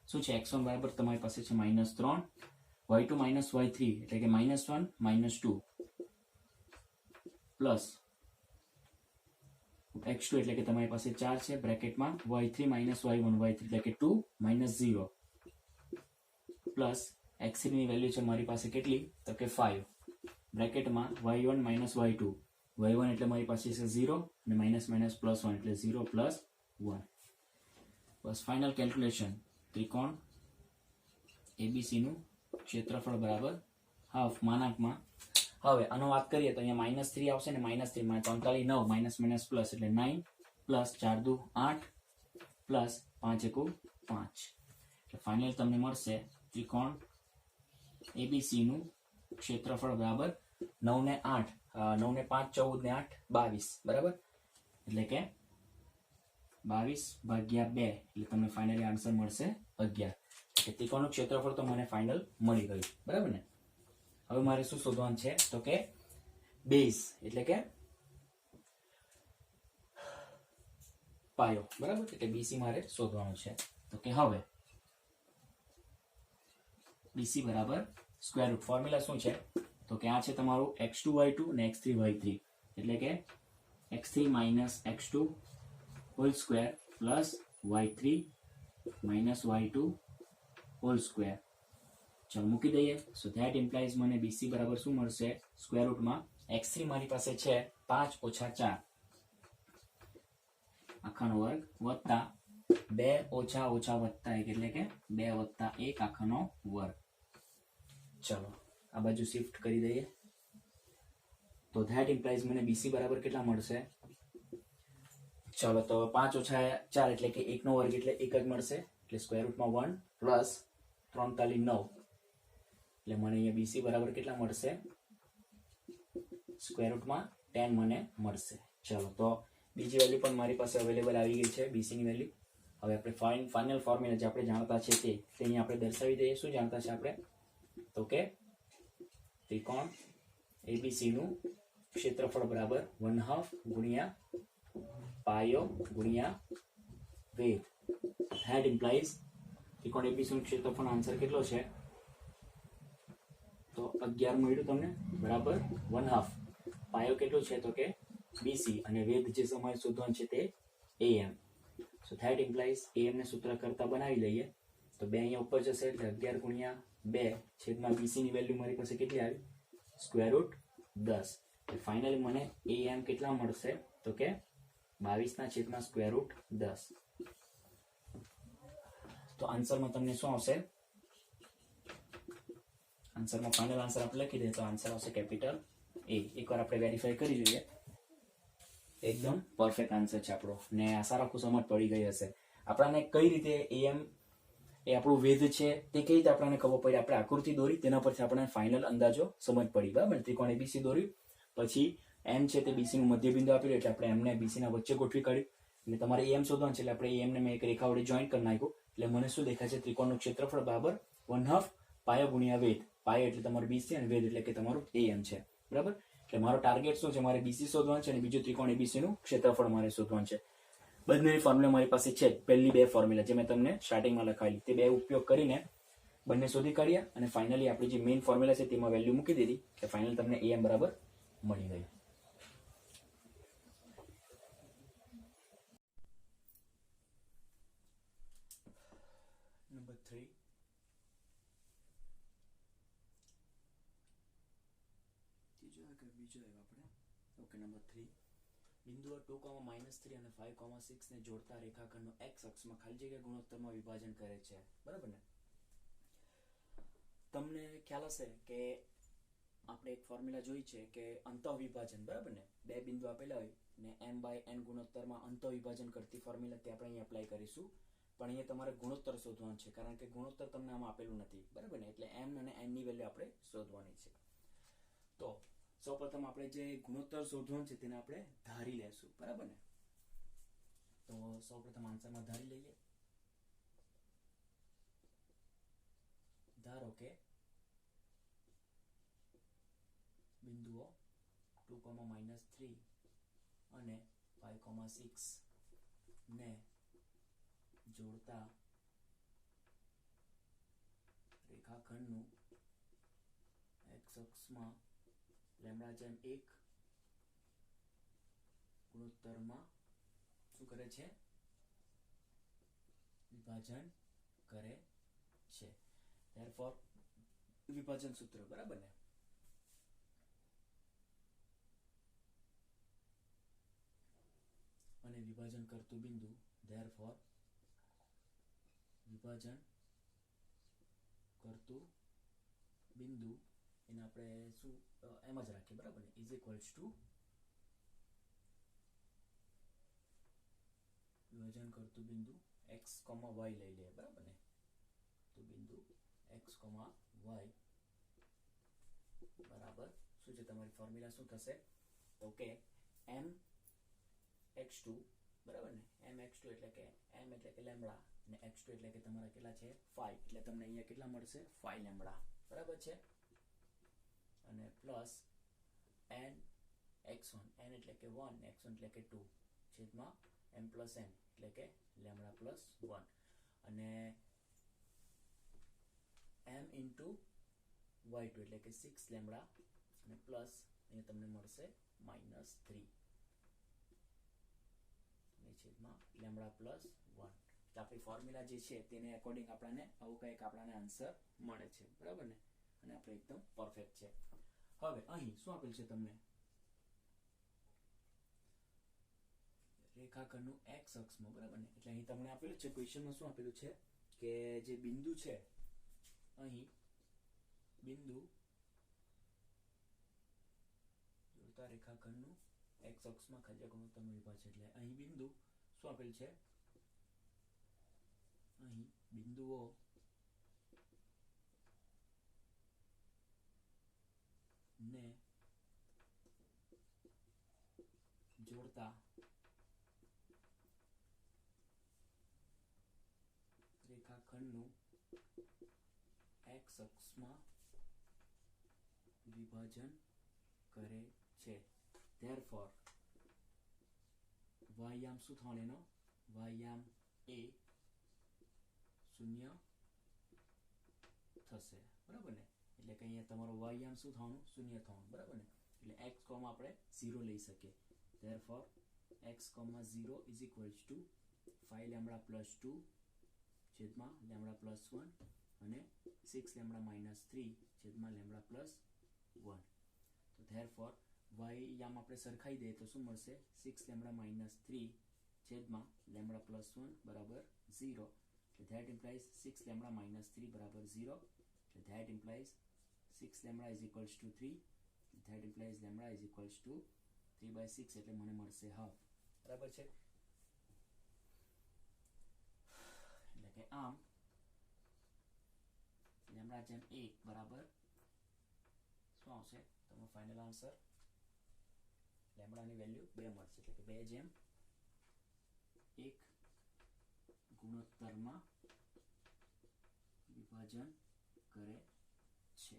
શું છે, x1 બરાબર તમારી પાસે છે -3, y2 - y3 એટલે કે -1 - 2 પ્લસ x2 એટલે કે તમારી પાસે 4 છે બ્રેકેટમાં y3 - y1 y3 એટલે કે 2 - 0 પ્લસ x3 ની વેલ્યુ છે મારી પાસે કેટલી, તો કે 5 બ્રેકેટમાં y1 - y2 y1 એટલે મારી પાસે છે 0 અને માઇનસ પ્લસ 1 એટલે 0 પ્લસ 1. બસ ફાઇનલ કેલ્ક્યુલેશન, ત્રિકોણ ABC નું ક્ષેત્રફળ બરાબર હાફ માનાકમાં. હવે આનો વાત કરીએ તો અહીંયા -3 આવશે ને, -3 માં 43 9 માઇનસ પ્લસ એટલે 9 પ્લસ 4 2 8 પ્લસ 5 1 5. એટલે ફાઇનલ તમને મળશે ત્રિકોણ ABC નું ક્ષેત્રફળ બરાબર 9 ને 8 9 ને 5 14 ને 8 22. બરાબર, એટલે કે 22/2 એટલે તમને ફાઇનલી આન્સર મળશે 11. એટલે ત્રિકોણનું ક્ષેત્રફળ તો મને ફાઇનલ મળી ગયું. બરાબર ને, હવે મારે શું શોધવાનું છે, તો કે બેઝ એટલે કે પાયો. બરાબર, એટલે BC મારે શોધવાનું છે. તો કે હવે BC બરાબર સ્ક્વેર રૂટ. ફોર્મ્યુલા શું છે, તો કે આ છે તમારું x2 y2 અને x3 y3 એટલે કે x3 - x2 hall square plus y3 - y2 whole square. ચાલો મૂકી દઈએ. સો ધેટ ઇમ્પ્લાઇઝ મને BC બરાબર શું મળશે, સ્ક્વેર રૂટમાં x3 મારી પાસે છે 5 - 4 આખાનો વર્ગ વત્તા 2 - -1 એટલે કે 2 + 1 આખાનો વર્ગ. ચલો આ બાજુ શિફ્ટ કરી દઈએ. તો ધેટ ઇમ્પ્લાઇઝ મને BC બરાબર કેટલા મળશે, ચલો તો 5 - 4 એટલે કે 1 નો વર્ગ એટલે 1 જ મળશે. એટલે સ્ક્વેર રૂટમાં 1 પ્લસ 3 × 9 એટલે મને અહીંયા BC બરાબર કેટલા મળશે, સ્ક્વેર રૂટમાં 10 મને મળશે. ચલો તો બીજી વેલ્યુ પણ મારી પાસે અવેલેબલ આવી ગઈ છે BC ની વેલ્યુ. હવે આપણે ફાઇનલ ફોર્મ્યુલા જે આપણે જાણતા છે તે અહીંયા આપણે દર્શાવી દઈએ. શું જાણતા છે આપણે, તો કે ત્રિકોણ ABC નું ક્ષેત્રફળ બરાબર 1/2 ગુણ્યા પાયો ગુણ્યા વેધ. ધેટ ઇમ્પ્લાઇઝ ત્રિકોણ એબીસી નું ક્ષેત્રફળ આન્સર કેટલો છે? તો 11 મળ્યું તમને, બરાબર 1/2. પાયો કેટલો છે? તો કે બીસી, અને વેધ જે તમારે શોધવાનું છે તે am. So that implies am ને સૂત્ર કરતા બનાવી લઈએ તો 2 અહીંયા ઉપર જશે એટલે 11 ગુણ્યા 2 છેદમાં બીસી ની વેલ્યુ મારી પાસે કેટલી આવી? Square root 10. ફાઇનલી મને am કેટલા મળશે? તો કે 22 ના છેદમાં સ્ક્વેર રૂટ 10. તો આન્સરમાં તમને શું આવશે? આન્સરમાં ફાઇનલ આન્સર આપણે લખી દઈએ તો આન્સર આવશે કેપિટલ એ. એકવાર આપણે વેરીફાઈ કરી જોઈએ. એકદમ પરફેક્ટ આન્સર છે આપણો, ને આશા રાખું સમજ પડી ગઈ હશે. આપણને કઈ રીતે am એ આપણું વેધ છે તે કઈ રીતે આપણને ખબર પડી, આપણે આકૃતિ દોરી તેના પરથી આપણને ફાઇનલ અંદાજો સમજ પડી. બરાબર, ત્રિકોણ એબીસી દોર્યું, પછી m છે તે બીસી નું મધ્ય બિંદુ આપેલું એટલે આપણે m ને બીસી ના વચ્ચે ગોઠવી કાઢ્યું, અને તમારે am શોધવાનું છે એટલે આપણે am ને મેં એક રેખા વડે જોઈન્ટ કરી નાખ્યું એટલે મને શું દેખાય છે? ત્રિકોણનું ક્ષેત્રફળ બરાબર 1/2 પાયો ગુણ્યા વેધ. પાયો એટલે તમારું બીસી અને વેધ એટલે કે તમારું am છે. બરાબર, એટલે મારો ટાર્ગેટ શું છે? મારે બીસી શોધવાનું છે અને બીજું ત્રિકોણ એબીસી નું ક્ષેત્રફળ મારે શોધવાનું છે. બંનેની ફોર્મ્યુલા મારી પાસે છે. પહેલી બે ફોર્મ્યુલા જે મેં તમને સ્ટાર્ટિંગમાં લખાવેલી તે બે ઉપયોગ કરીને બંને શોધી કાઢ્યા અને ફાઇનલી આપણી જે મેઇન ફોર્મ્યુલા છે તેમાં વેલ્યુ મૂકી દીધી કે ફાઇનલ તમને am બરાબર મળી ગઈ. નંબર 3 બીજો આપણે ઓકે. નંબર 3 બિંદુઓ 2, -3 અને 5, 6 ને જોડતા રેખાખંડનું x અક્ષમાં ખાલી જગ્યા ગુણોત્તરમાં વિભાજન કરે છે. બરાબર ને? તમને ખ્યાલ હશે કે આપણે એક ફોર્મ્યુલા જોઈ છે કે અંતઃવિભાજન. બરાબર ને? બે બિંદુ આપેલા હોય ને m/n ગુણોત્તરમાં અંતઃવિભાજન કરતી ફોર્મ્યુલા તે આપણે અહીં એપ્લાય કરીશું. પણ અહીંયા તમારે ગુણોત્તર શોધવાનું છે કારણ કે ગુણોત્તર તમને આમાં આપેલું નથી. બરાબર ને? એટલે m અને n ની વેલ્યુ આપણે શોધવાની છે. તો સૌપ્રથમ આપણે જે ગુણોત્તર શોધવાનું છે તેને આપણે ધારી લેશું. બરાબર ને? તો સૌપ્રથમ આન્સરમાં ધારી લઈએ. ધારો કે બિંદુઓ 2, -3 અને 5, 6 ને જોડતા રેખાખંડનું x અક્ષમાં λ/1 ગુણોત્તરમાં શું કરે છે? વિભાજન કરે છે. Therefore વિભાજન સૂત્ર. બરાબર ને? અને વિભાજન કરતું બિંદુ, therefore વિભાજન કરતું બિંદુ એને આપણે શું એમ જ રાખીએ. બરાબર ને? ઇઝ ઇક્વલ્સ ટુ વિભાજન કરતું બિંદુ x, y લઈ લે. બરાબર ને? તો બિંદુ x, y બરાબર શું છે? તમારી ફોર્મ્યુલા શું થશે? Okay, mx2. બરાબર ને? mx2 એટલે કે m એટલે કે લેમ્બડા અને x2 એટલે કે તમારા કેટલા છે? 5. એટલે તમને અહીંયા કેટલા મળશે? 5 લેમ્બડા. બરાબર છે? અને પ્લસ n x1, n એટલે કે 1, x1 એટલે કે 2 છેદમાં m પ્લસ n એટલે કે લેમ્બડા પ્લસ 1 અને m ઇન્ટુ y2 એટલે કે 6 લેમ્બડા અને પ્લસ અહીંયા તમને મળશે -3 અને છેદમાં લેમ્બડા પ્લસ 1. તો આપણી ફોર્મ્યુલા જે છે તેને અકોર્ડિંગ આપણને આવું કંઈક આપણને આન્સર મળે છે. બરાબર ને? અને આપણે એકદમ પરફેક્ટ છે. હવે અહીં શું આપેલ છે તમને? રેખાખંડનું x અક્ષમાં. બરાબર ને? એટલે અહીં તમને આપેલું છે ક્વેશ્ચનમાં શું આપેલું છે કે જે બિંદુ છે અહીં બિંદુ જોડતા રેખાખંડનું x અક્ષમાં ખાલી ગુણોત્તરનું વિભાજન. એટલે અહીં બિંદુ શું આપેલ છે? અહીં બિંદુઓ ને જોડતા રેખાખંડનું x અક્ષમાં વિભાજન કરે છે. Therefore વાય આમ શું થવાનું એનો વાય આમ એ 0 થશે, બરાબર ને? એટલે કે અહીંયા તમારો વાય આમ શું થવાનું 0 થવાનું, બરાબર ને? એટલે x કોમા આપણે 0 લઈ શકીએ. therefore x, 0 is equals to 5 lambda plus 2 છેદમાં લેમ્બડા પ્લસ 1 અને 6 લેમ્બડા માઇનસ 3 છેદમાં લેમ્બડા પ્લસ 1. તો therefore y આમ આપણે સરખાઈ દઈએ તો શું મળશે 6 લેમ્બડા માઇનસ 3 છેદમાં લેમ્બડા પ્લસ 1 બરાબર 0. that implies 6 lambda minus 3 બરાબર 0. that implies 6 lambda is equals to 3. that implies lambda is equals to 3/6 એટલે મને મળશે હાફ, બરાબર છે? એટલે કે આમ લેમ્બડા જેમ 1 બરાબર શું આવશે તમારો ફાઇનલ આન્સર? લેમ્બડાની વેલ્યુ 2 મળશે, એટલે કે 2 જેમ 1 ગુણોત્તરમાં વિભાજન કરે છે,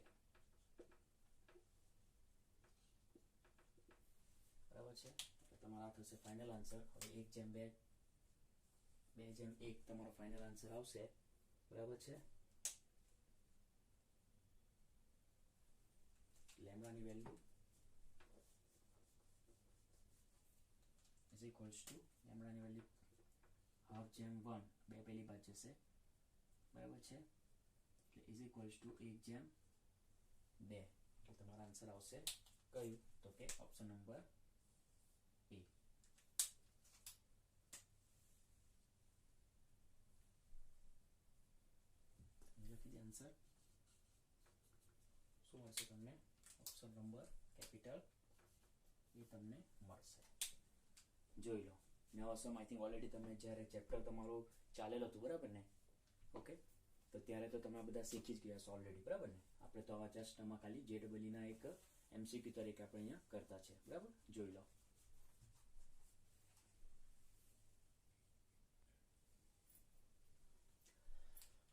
બરાબર છે? એટલે તમારા થશે ફાઇનલ આન્સર. હવે 1 જેમ 2 2 જેમ 1 તમારો ફાઇનલ આન્સર આવશે, બરાબર છે? લેમ્બડાની વેલ્યુ ઇઝ ઇક્વલ્સ ટુ લેમ્બડાની વેલ્યુ હાફ જેમ 1 2 પહેલી બાદ જશે, બરાબર છે? એટલે ઇઝ ઇક્વલ્સ ટુ 1 જેમ 2. એટલે તમારો આન્સર આવશે કયું? તો કે ઓપ્શન નંબર એ. લખી દે આન્સર. શું મળશે તમને? ઓપ્શન નંબર કેપિટલ એ તમને મળશે. જોઈ લો. નવા સમ આઈ થિંક ઓલરેડી તમે જ્યારે ચેપ્ટર તમારું ચાલેલું હતું, બરાબર ને? ઓકે, તો ત્યારે તો તમે બધા શીખી જ ગયા છો ઓલરેડી, બરાબર ને? આપણે તો આવા જસ્ટ આમાં ખાલી JEE ના એક MCQ તરીકે આપણે અહીંયા કરતા છે, બરાબર? જોઈ લો.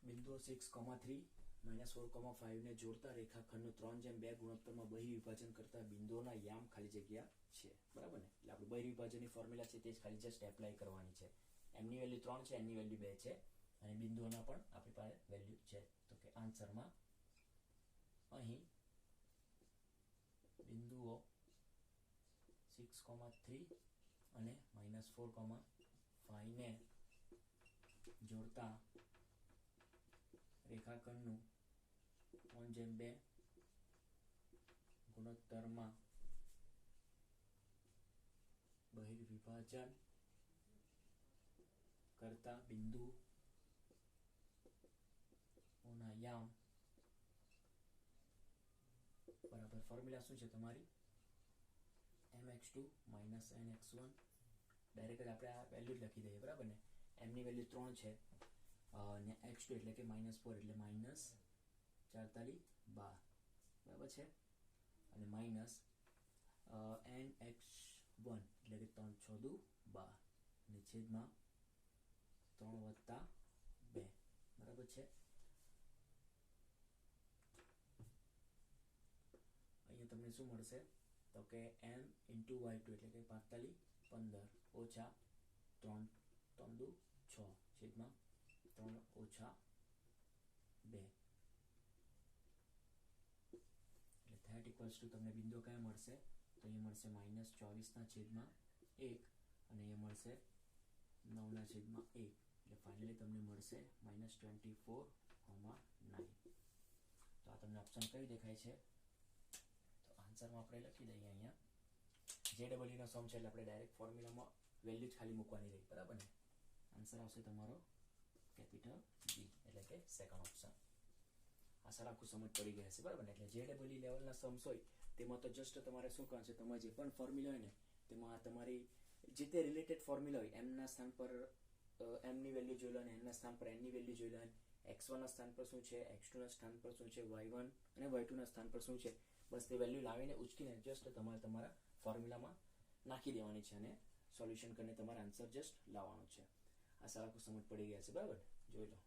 બિંદુઓ 6,3 -4,5 ને જોડતા રેખાખંડનું 3/2 ગુણોત્તરમાં બહિર્વિભાજન કરતા બિંદુઓના યામ ખાલી જગ્યા છે, બરાબર ને? એટલે આપણે બહિર્વિભાજનની ફોર્મ્યુલા છે તે જ ખાલી જસ્ટ એપ્લાય કરવાની છે. એમની વેલ્યુ 3 છે, એની વેલ્યુ 2 છે અને બિંદુઓના પણ આપણી પાસે વેલ્યુ છે. તો કે આન્સરમાં અહીં બિંદુઓ 6,3 અને -4,5 ને જોડતા રેખાખંડનું 3/2 ગુણોત્તરમાં બહિર્વિભાજન કરતા બિંદુઓના યામ બરાબર ફોર્મ્યુલા શું છે તમારી? mx2 - nx1. ડાયરેક્ટ જ આપણે આ વેલ્યુ જ લખી દઈએ, બરાબર ને? m ની વેલ્યુ 3 છે અને x2 એટલે કે -4 એટલે -4 12, બરાબર છે? અને માઇનસ nx1 એટલે કે 3 6 2 12 અને છેદમાં 3 + 2, બરાબર છે? અહીંયા તમને શું મળશે? તો કે m × y2 એટલે કે 45 15 ઓછા 3 3 2 6 છેદમાં 3 ઓછા 2. એટલે that equals to તમને બિંદુ કયા મળશે? તો અહીંયા મળશે -24/1 અને અહીંયા મળશે 9/1. એટલે ફાઇનલી તમને મળશે -24,9. તો આ તમને ઓપ્શન કયું દેખાય છે? તો આન્સરમાં આપણે લખી દઈએ અહીંયા JEE નો સમ છે એટલે આપણે ડાયરેક્ટ ફોર્મ્યુલામાં વેલ્યુ જ ખાલી મૂકવાની રહી, બરાબર ને? આન્સર આવશે તમારો કેપિટલ બી એટલે કે સેકન્ડ ઓપ્શન. આશા રાખું સમજ પડી ગઈ હશે, બરાબર ને? એટલે JEE લેવલના સમ્સ હોય તેમાં તો જસ્ટ તમારે શું કરવાનું છે? તમારે જે પણ ફોર્મ્યુલા હોય ને તેમાં તમારી જે તે રિલેટેડ ફોર્મ્યુલા હોય એમના સ્થાન પર એમની વેલ્યુ જોઈ લો અને એમના સ્થાન પર એનની વેલ્યુ જોઈ લો. x1 ના સ્થાન પર શું છે, x2 ના સ્થાન પર શું છે, y1 અને y2 ના સ્થાન પર શું છે, બસ તે વેલ્યુ લાવીને ઉચકીને જસ્ટ તમારે તમારા ફોર્મ્યુલામાં નાખી દેવાની છે અને સોલ્યુશન કરીને તમારા આન્સર જસ્ટ લાવવાનો છે. આશા રાખું સમજ પડી ગયા છે, બરાબર? જોઈ લો.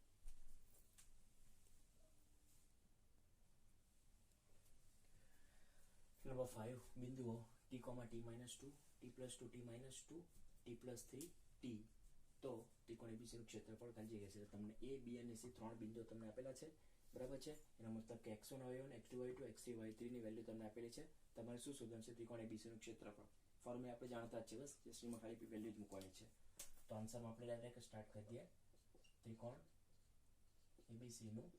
નંબર 5 બિંદુઓ t, t - 2 t + 2 t - 2 t+3 t તો ત્રિકોણ એબીસી નું ક્ષેત્રફળ ખાલી જગ્યા છે તમને a b અને c ત્રણ બિંદુઓ તમને આપેલા છે બરાબર છે એનો મતલબ કે x1 y1 x2 y2 x3 y3 ની વેલ્યુ તમને આપેલી છે તમારે શું શોધવાનું છે ત્રિકોણ એબીસી નું ક્ષેત્રફળ ફોર્મ્યુલા આપણે જાણતા જ છે બસ જસ્ટમાં ખાલી વેલ્યુ જ મૂકવાની છે તો આન્સરમાં આપણે ડાયરેક્ટ સ્ટાર્ટ કરી દઈએ ત્રિકોણ એબીસી નું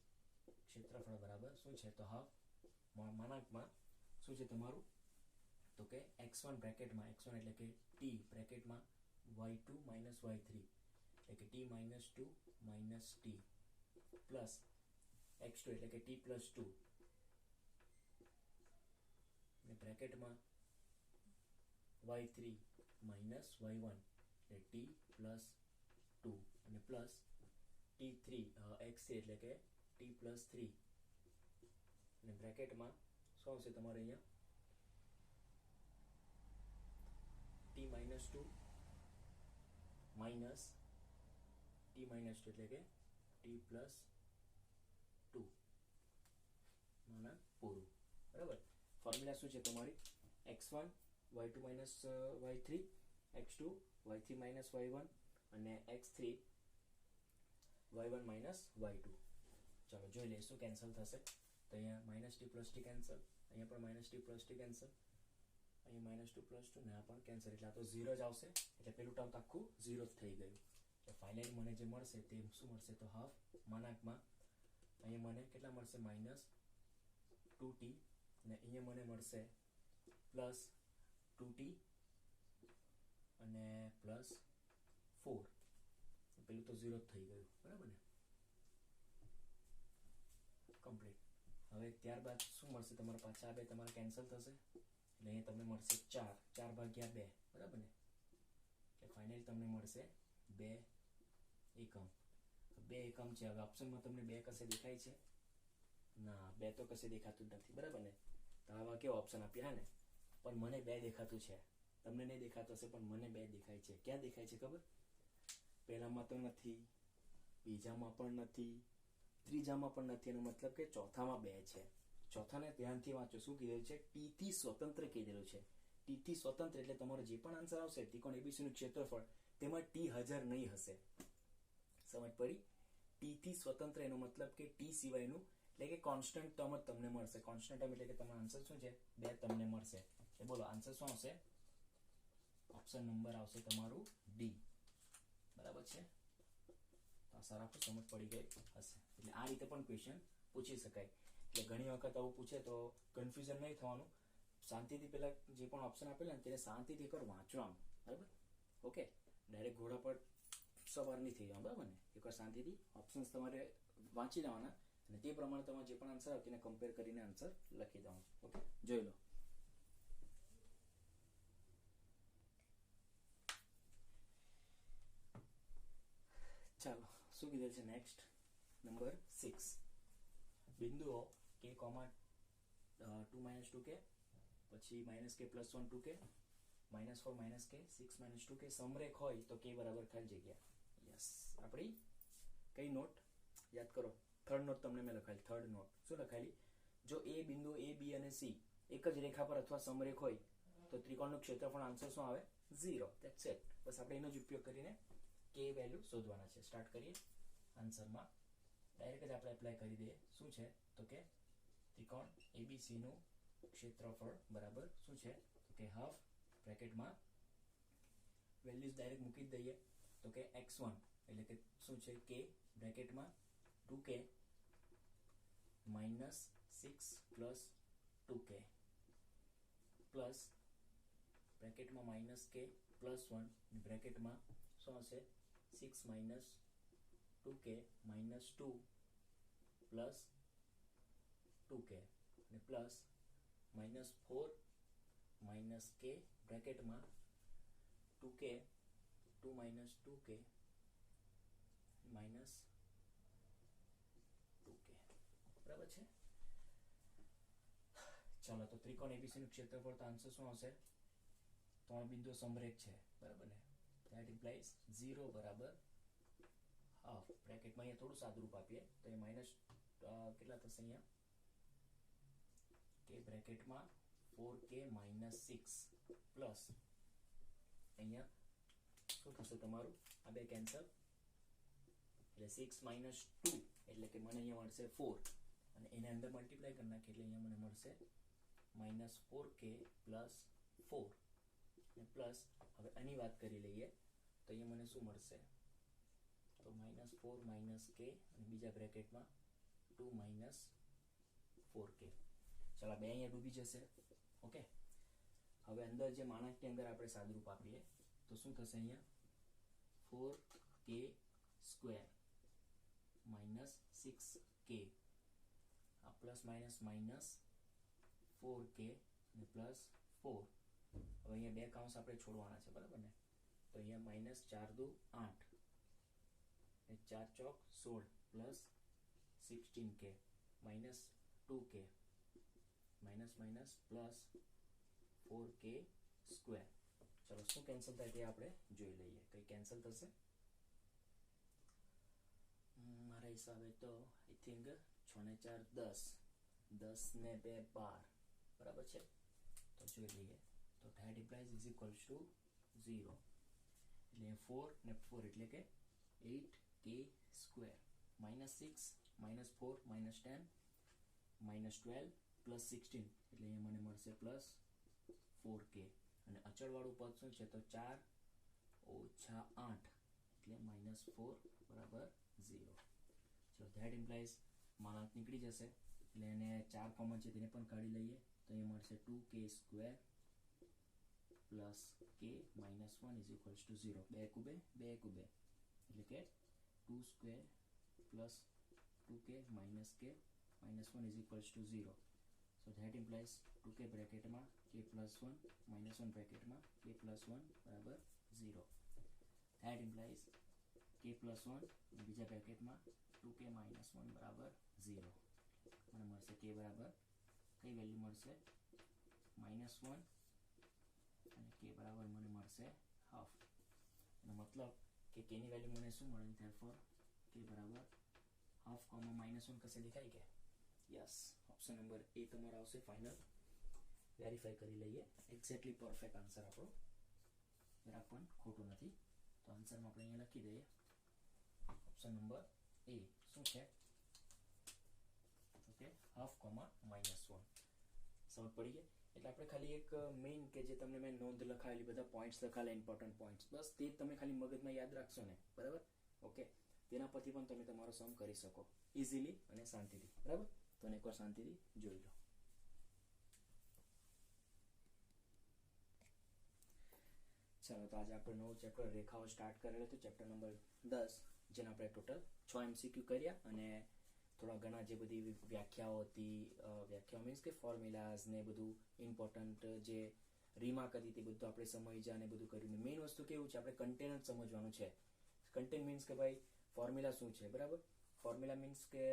ક્ષેત્રફળ બરાબર શું છે તો હાફ માનાંકમાં શું છે તમારું તો કે x1 બ્રેકેટમાં x1 એટલે કે t બ્રેકેટમાં y2 માઇનસ y3 એટલે કે t minus 2 minus t plus x2 એટલે કે t પ્લસ 2 અને બ્રેકેટમાં y3 માઇનસ y1 એટલે t પ્લસ 2 અને પ્લસ t3 x3 એટલે કે t પ્લસ 3 અને બ્રેકેટમાં શું આવશે તમારે અહીંયા t minus 2 minus t minus 2 એટલે કે t પ્લસ 2 માના પૂરું બરાબર ફોર્મ્યુલા શું છે તમારી x1 y2 minus y3 x2 y3 minus y1 અને x3 y1 માઇનસ y2 ચાલો જોઈ લઈએ શું કેન્સલ થશે તો અહીંયા minus t plus t cancel અહીંયા પણ minus t plus t cancel અહીંયા માઇનસ 2 પ્લસ 2 ને આ પણ કેન્સલ એટલે આ તો 0 જ આવશે એટલે પેલું ટર્મ આખું 0 જ થઈ ગયું તો ફાઇનલી મને જે મળશે તે શું મળશે તો હાફ માનાંકમાં અહીંયા મને કેટલા મળશે માઇનસ 2t અને અહીંયા મને મળશે પ્લસ 2t અને પ્લસ 4 પેલું તો 0 જ થઈ ગયું બરાબર ને કમ્પ્લીટ હવે ત્યારબાદ શું મળશે તમારા પાછા આ બે તમારા કેન્સલ થશે એટલે અહીંયા તમને મળશે 4 ભાગ્યા 2 બરાબર ને એટલે ફાઇનલી તમને મળશે 2 એકમ 2 એકમ છે હવે ઓપ્શનમાં તમને 2 કશે દેખાય છે ના 2 તો કશે દેખાતું જ નથી બરાબર ને તો આવા કેવા ઓપ્શન આપ્યા હે ને પણ મને 2 દેખાતું છે તમને નહીં દેખાતું હશે પણ મને 2 દેખાય છે ક્યાં દેખાય છે ખબર પહેલામાં તો નથી બીજામાં પણ નથી ત્રીજામાં પણ નથી એનો મતલબ કે ચોથામાં 2 છે ચોથાને ધ્યાનથી વાંચો શું કીધેલું છે ટી થી સ્વતંત્ર કીધેલું છે ટી થી સ્વતંત્ર એટલે તમારો જે પણ આન્સર આવશે ત્રિકોણ એબીસી નું ક્ષેત્રફળ તેમાં ટી હાજર નહીં હશે સમજ પડી ટી થી સ્વતંત્ર એનો મતલબ કે ટી સિવાયનું એટલે કે કોન્સ્ટન્ટ ટર્મ જ તમને મળશે કોન્સ્ટન્ટ ટર્મ એટલે કે તમારો આન્સર શું છે 2 તમને મળશે એ બોલો આન્સર શું આવશે ઓપ્શન નંબર આવશે તમારું ડી બરાબર છે તો આશા રાખું સમજ પડી ગઈ હશે એટલે આ રીતે પણ ક્વેશ્ચન પૂછી શકાય એટલે ઘણી વખત આવું પૂછે તો કન્ફ્યુઝન નહીં થવાનું શાંતિથી પેલા જે પણ ઓપ્શન આપેલા ને તેને શાંતિથી એકવાર વાંચવાનું બરાબર ઓકે ડાયરેક્ટ ઘોડા પર સવાર નહીં થઈ જવાનું બરાબર ને એકવાર શાંતિથી ઓપ્શન્સ તમારે વાંચી લેવાના અને તે પ્રમાણે તમારે જે પણ આન્સર આવે તેને કમ્પેર કરીને આન્સર લખી દેવાનું ઓકે જોઈ લો ચાલો શું કીધેલ છે નેક્સ્ટ નંબર 6 બિંદુઓ k, 2 માઇનસ 2k પછી minus k plus 1 2k -4 minus k 6 minus 2k સમરેખ હોય તો k બરાબર ખાલી જગ્યા યસ આપણી કઈ નોટ યાદ કરો થર્ડ નોટ તમને મેં લખાયેલી થર્ડ નોટ શું લખાયેલી જો a બિંદુ a b અને c એક જ રેખા પર અથવા સમરેખ હોય તો ત્રિકોણનું ક્ષેત્રફળ આન્સર શું આવે 0 ધેટ્સ ઇટ બસ આપણે એનો જ ઉપયોગ કરીને k વેલ્યુ શોધવાના છે સ્ટાર્ટ કરીએ આન્સરમાં ડાયરેક્ટ જ આપણે એપ્લાય કરી દઈએ શું છે તો કે ત્રિકોણ ABC નું ક્ષેત્રફળ બરાબર શું છે તો કે હાફ બ્રેકેટમાં વેલ્યુઝ ડાયરેક્ટ મૂકી દઈએ તો કે x1 એટલે કે શું છે k બ્રેકેટમાં 2k minus 6 plus 2k plus બ્રેકેટમાં માઇનસ k પ્લસ 1 બ્રેકેટમાં શું હશે 6 minus 2k minus 2 plus 2k અને પ્લસ માઇનસ 4 માઇનસ k બ્રેકેટમાં 2k 2 minus 2k minus 2k બરાબર છે ચાલો તો ત્રિકોણ એબીસી નું ક્ષેત્રફળ તો આન્સર શું આવશે ત્રણ બિંદુઓ સમરેખ છે બરાબર ને that implies 0 બરાબર હાફ બ્રેકેટમાં અહીંયા થોડું સાદુરૂપ આપીએ તો એ માઇનસ કેટલા થશે અહીંયા કે બ્રેકેટમાં 4k માઇનસ 6 પ્લસ અહીંયા શું થશે તમારું? આ બે કેન્સલ એટલે 6 માઇનસ 2 એટલે કે મને અહીંયા મળશે 4 અને એને અંદર મલ્ટીપ્લાય કરી નાખીએ એટલે અહીંયા મને મળશે માઇનસ 4k પ્લસ 4 અને પ્લસ હવે આની વાત કરી લઈએ તો અહીંયા મને શું મળશે? તો માઇનસ 4 માઇનસ k અને બીજા બ્રેકેટમાં 2 માઇનસ 4k. ચાલો બે અહીંયા ડૂબી જશે. ઓકે, હવે અંદર જે માણસની અંદર આપણે સાદરૂપ આપીએ તો શું થશે? અહીંયા 4k સ્ક્વેર માઇનસ 6k આ પ્લસ માઇનસ માઇનસ 4k અને પ્લસ 4. હવે અહીંયા બે કાઉન્સ આપણે છોડવાના છે બરાબર ને? તો અહીંયા માઇનસ 4 દુ 8 અને 4 ચોક 16 plus 16k minus 2k minus minus plus 4k square. ચલો શું કેન્સલ થાય તે આપણે જોઈ લઈએ. કઈ કેન્સલ થશે? મારા હિસાબે તો આઈ થિંક 6 ને 4 10, 10 ને 2 12 બરાબર છે. તો જોઈ લઈએ તો that implies is equals to 0 એટલે 4 ને 4 એટલે કે 8k square minus 6 minus 4 minus 10 minus 12 plus 16 એટલે અહીંયા મને મળશે પ્લસ 4k અને અચળવાળું પદ શું છે? તો 4 ઓછા 8 એટલે માઇનસ 4 બરાબર 0. ચલો ધેટ ઇમ્પ્લાઇઝ માનાંક નીકળી જશે એટલે એને 4 કોમન છે તેને પણ કાઢી લઈએ તો અહીંયા મળશે 2k square plus k minus 1 is equals two 0. 2 કુબે 2 કુબે એટલે કે 2 square plus 2k minus k minus 1 is equals two 0. So that implies 2k બ્રેકેટમાં k plus 1 minus 1 બ્રેકેટમાં k plus 1 બરાબર 0. ધેટ ઇમ્પ્લાઇઝ k પ્લસ 1 બીજા બ્રેકેટમાં 2k માઇનસ 1 બરાબર 0. મને મળશે k બરાબર કઈ વેલ્યુ મળશે? માઇનસ 1 અને k બરાબર મને મળશે હાફ. એનો મતલબ કે k ની વેલ્યુ મને શું મળે? therefore k બરાબર હાફ કોમા માઇનસ 1 કશે દેખાય કે? યસ, ઓપ્શન નંબર એ તમારો આવશે. ફાઇનલ વેરીફાઈ કરી લઈએ. એક્ઝેક્ટલી પરફેક્ટ આન્સર આપણો, જરાક પણ ખોટું નથી. તો આન્સરમાં આપણે અહીંયા લખી દઈએ ઓપ્શન નંબર એ શું છે? Okay, half comma minus 1. સમજ પડી ગઈ? એટલે આપણે ખાલી એક મેઇન કે જે તમને મેં નોંધ લખાવેલી બધા પોઈન્ટ્સ લખાયેલા ઇમ્પોર્ટન્ટ પોઈન્ટ્સ બસ તે તમે ખાલી મગજમાં યાદ રાખશો ને બરાબર? ઓકે, તેના પરથી પણ તમે તમારો સમ કરી શકો ઇઝીલી અને શાંતિથી બરાબર? તો એકવાર શાંતિથી જોઈ લો. ચાલો તો આજે આપણે નવું ચેપ્ટર રેખાઓ સ્ટાર્ટ કરેલું હતું, ચેપ્ટર નંબર 10, જેના આપણે ટોટલ 6 MCQ કર્યા અને થોડા ઘણા જે બધી વ્યાખ્યાઓ હતી, વ્યાખ્યાઓ મીન્સ કે ફોર્મ્યુલાઝ ને બધું ઇમ્પોર્ટન્ટ જે રીમાર્ક હતી તે બધું આપણે સમજ્યા અને બધું કર્યું. મેઇન વસ્તુ કેવું છે? આપણે કન્ટેન્ટ જ સમજવાનું છે. કન્ટેન્ટ મીન્સ કે ભાઈ ફોર્મ્યુલા શું છે બરાબર? ફોર્મ્યુલા મીન્સ કે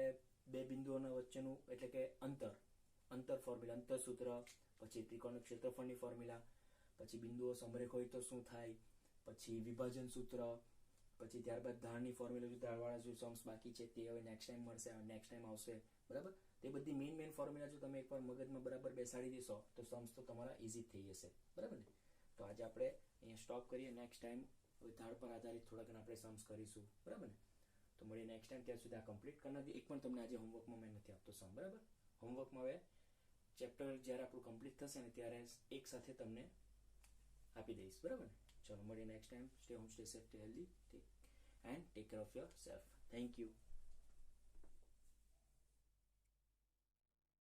બે બિંદુઓના વચ્ચેનું એટલે કે અંતર ફોર્મ્યુલા, અંતર સૂત્ર, પછી ત્રિકોણ ક્ષેત્રફળની ફોર્મ્યુલા, પછી બિંદુઓ સમરેખ હોય તો શું થાય, પછી વિભાજન સૂત્ર, પછી ત્યારબાદ ધારની ફોર્મ્યુલા, ધારવાળા જે સમ્સ બાકી છે તે હવે નેક્સ્ટ ટાઈમ મળશે, નેક્સ્ટ ટાઈમ આવશે બરાબર? તે બધી મેઇન ફોર્મ્યુલા જો તમે એકવાર મગજમાં બરાબર બેસાડી દેશો તો સમ્સ તો તમારા ઇઝી થઈ જશે બરાબર ને? તો આજે આપણે અહીંયા સ્ટોપ કરીએ. નેક્સ્ટ ટાઈમ હવે ધાર પર આધારિત થોડા ઘણા આપણે સમ્સ કરીશું બરાબર ને? તો મળીએ નેક્સ્ટ ટાઈમ. ત્યાં સુધી આ કમ્પ્લીટ કરી નાખી. એક પણ તમને આજે હોમવર્કમાં મેં નથી આપતો સમ બરાબર? હોમવર્કમાં હવે ચેપ્ટર જ્યારે આપણું કમ્પ્લીટ થશે ને ત્યારે એક સાથે તમને આપી દઈશ બરાબર ને? ચલો મળીએ next time. Stay home, stay safe, stay healthy and take care of your self. Thank you.